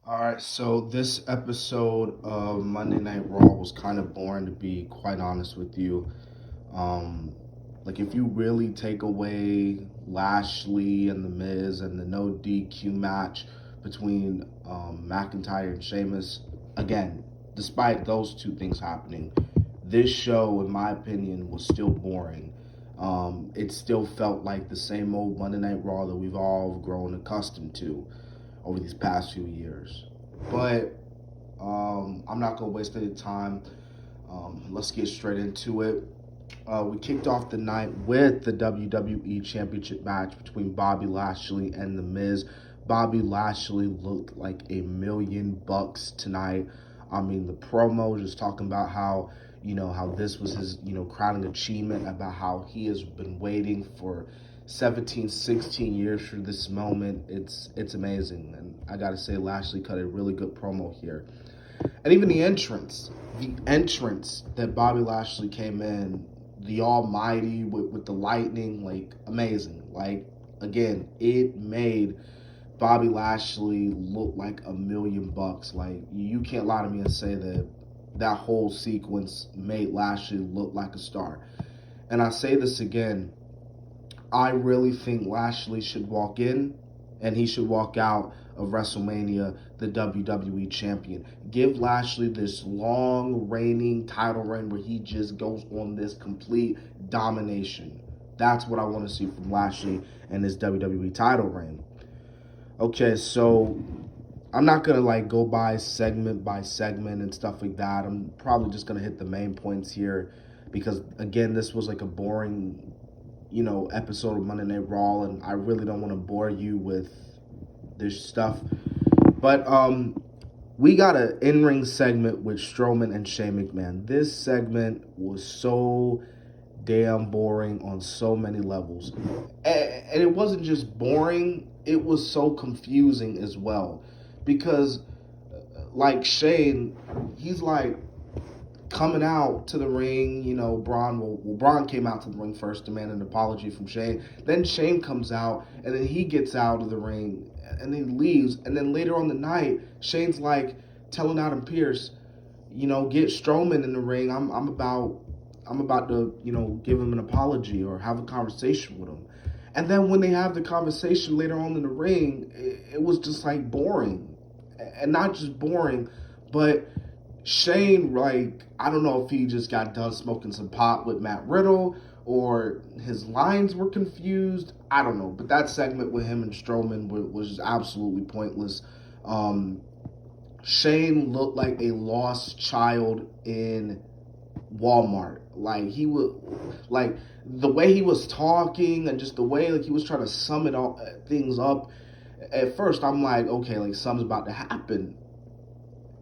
All right, so this episode of Monday Night Raw was kind of boring, to be quite honest with you. Um, like if you really take away Lashley and The Miz and the no DQ match between McIntyre and Sheamus, again, despite those two things happening, this show, in my opinion, was still boring. It still felt like the same old Monday Night Raw that we've all grown accustomed to over these past few years. But I'm not going to waste any time. Let's get straight into it. We kicked off the night with the WWE Championship match between Bobby Lashley and The Miz. Bobby Lashley looked like $1,000,000 tonight. I mean, the promo just talking about how this was his, crowning achievement, about how he has been waiting for 17, 16 years for this moment. It's amazing. And I got to say, Lashley cut a really good promo here. And even the entrance that Bobby Lashley came in, the Almighty with the lightning, like amazing. Like again, it made Bobby Lashley look like $1,000,000. Like you can't lie to me and say that whole sequence made Lashley look like a star. And I say this again, I really think Lashley should walk in and he should walk out of WrestleMania the WWE champion. Give Lashley this long reigning title reign where he just goes on this complete domination. That's what I want to see from Lashley and his WWE title reign. Okay, so I'm not gonna like go by segment and stuff like that. I'm probably just gonna hit the main points here because again, this was like a boring, episode of Monday Night Raw, and I really don't want to bore you with this stuff. But we got an in-ring segment with Strowman and Shane McMahon. This segment was so damn boring on so many levels. And it wasn't just boring, it was so confusing as well. Because, like Shane, he's like coming out to the ring, Braun came out to the ring first, demanded an apology from Shane. Then Shane comes out, and then he gets out of the ring, and then leaves. And then later on the night, Shane's like telling Adam Pearce, get Strowman in the ring. I'm about to, give him an apology or have a conversation with him. And then when they have the conversation later on in the ring, it was just like boring. And not just boring, but Shane, like, I don't know if he just got done smoking some pot with Matt Riddle or his lines were confused. I don't know. But that segment with him and Strowman was absolutely pointless. Um, Shane looked like a lost child in Walmart. Like he would, like the way he was talking and just the way like he was trying to sum it all things up. At first, I'm like, okay, like something's about to happen,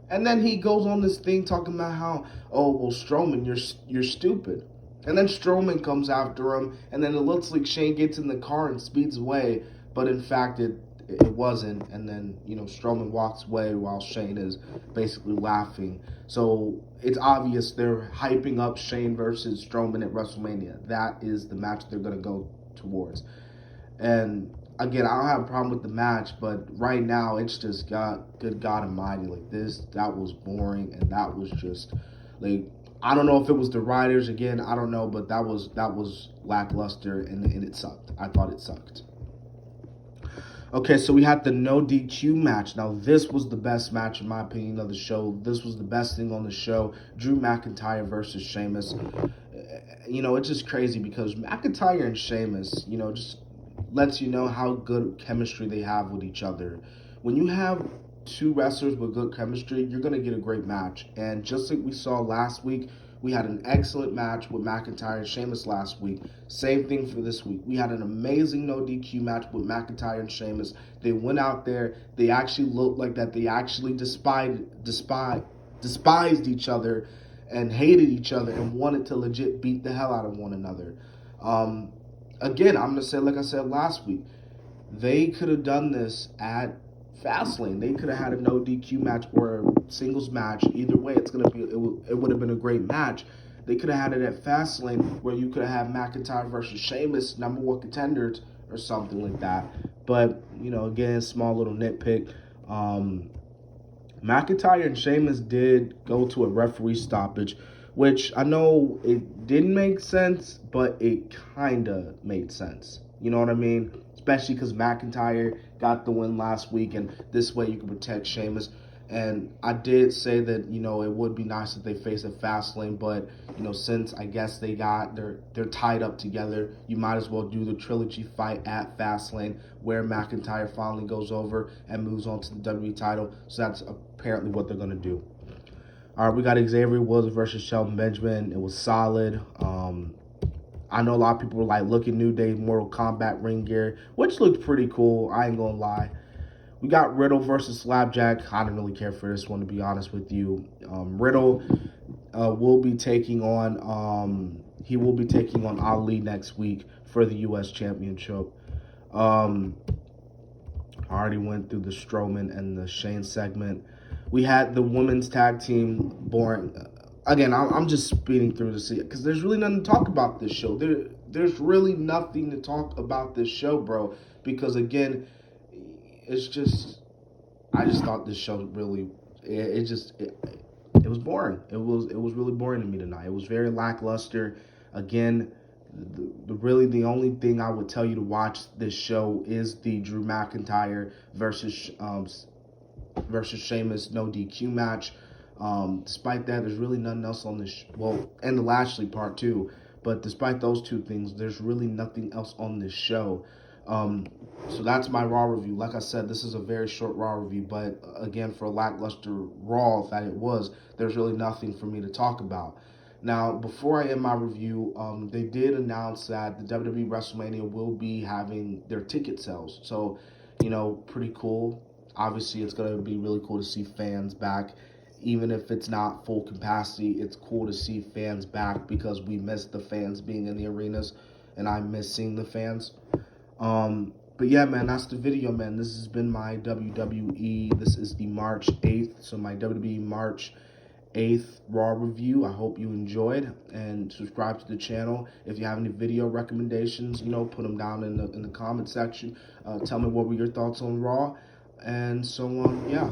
and then he goes on this thing talking about how, oh well, Strowman, you're stupid, and then Strowman comes after him, and then it looks like Shane gets in the car and speeds away, but in fact it wasn't, and then Strowman walks away while Shane is basically laughing. So it's obvious they're hyping up Shane versus Strowman at WrestleMania. That is the match they're gonna go towards. And again, I don't have a problem with the match, but right now it's just got good God Almighty, like this. That was boring, and that was just like I don't know if it was the writers again. I don't know, but that was lackluster, and it sucked. I thought it sucked. Okay, so we had the no DQ match. Now, this was the best match, in my opinion, of the show. This was the best thing on the show. Drew McIntyre versus Sheamus. It's just crazy because McIntyre and Sheamus, just lets you know how good chemistry they have with each other. When you have two wrestlers with good chemistry, you're going to get a great match. And just like we saw last week, we had an excellent match with McIntyre and Sheamus last week. Same thing for this week. We had an amazing no DQ match with McIntyre and Sheamus. They went out there. They actually looked like that. They actually despised each other and hated each other and wanted to legit beat the hell out of one another. Again, I'm going to say, like I said last week, they could have done this at Fastlane. They could have had a no DQ match or a singles match. Either way, it would have been a great match. They could have had it at Fastlane where you could have had McIntyre versus Sheamus, number one contenders, or something like that. But again, small little nitpick. McIntyre and Sheamus did go to a referee stoppage, which I know it didn't make sense, but it kind of made sense. You know what I mean? Especially because McIntyre got the win last week, and this way you can protect Sheamus. And I did say that it would be nice if they face a Fastlane, but since I guess they're tied up together, you might as well do the trilogy fight at Fastlane where McIntyre finally goes over and moves on to the WWE title. So that's apparently what they're gonna do. All right, we got Xavier Woods versus Shelton Benjamin. It was solid. I know a lot of people were like, look at New Day Mortal Kombat ring gear, which looked pretty cool. I ain't gonna lie. We got Riddle versus Slapjack. I didn't really care for this one, to be honest with you. Riddle will be taking on Ali next week for the U.S. Championship. I already went through the Strowman and the Shane segment. We had the women's tag team boring. Again, I'm just speeding through to see it because there's really nothing to talk about this show. There's really nothing to talk about this show, bro. Because again, it's just I just thought this show really it was boring. It was really boring to me tonight. It was very lackluster. Again, the only thing I would tell you to watch this show is the Drew McIntyre versus Sheamus no DQ match. Despite that, there's really nothing else on this. And the Lashley part too. But despite those two things, there's really nothing else on this show. So that's my Raw review. Like I said, this is a very short Raw review, but again, for a lackluster Raw that it was, there's really nothing for me to talk about. Now, before I end my review, they did announce that the WWE WrestleMania will be having their ticket sales. So, pretty cool. Obviously, it's going to be really cool to see fans back. Even if it's not full capacity, it's cool to see fans back because we miss the fans being in the arenas, and I miss seeing the fans. But yeah, man, that's the video, man. This has been my WWE. This is the March 8th, so my WWE March 8th Raw review. I hope you enjoyed, and subscribe to the channel. If you have any video recommendations, put them down in the comment section. Tell me what were your thoughts on Raw, and so on. Yeah.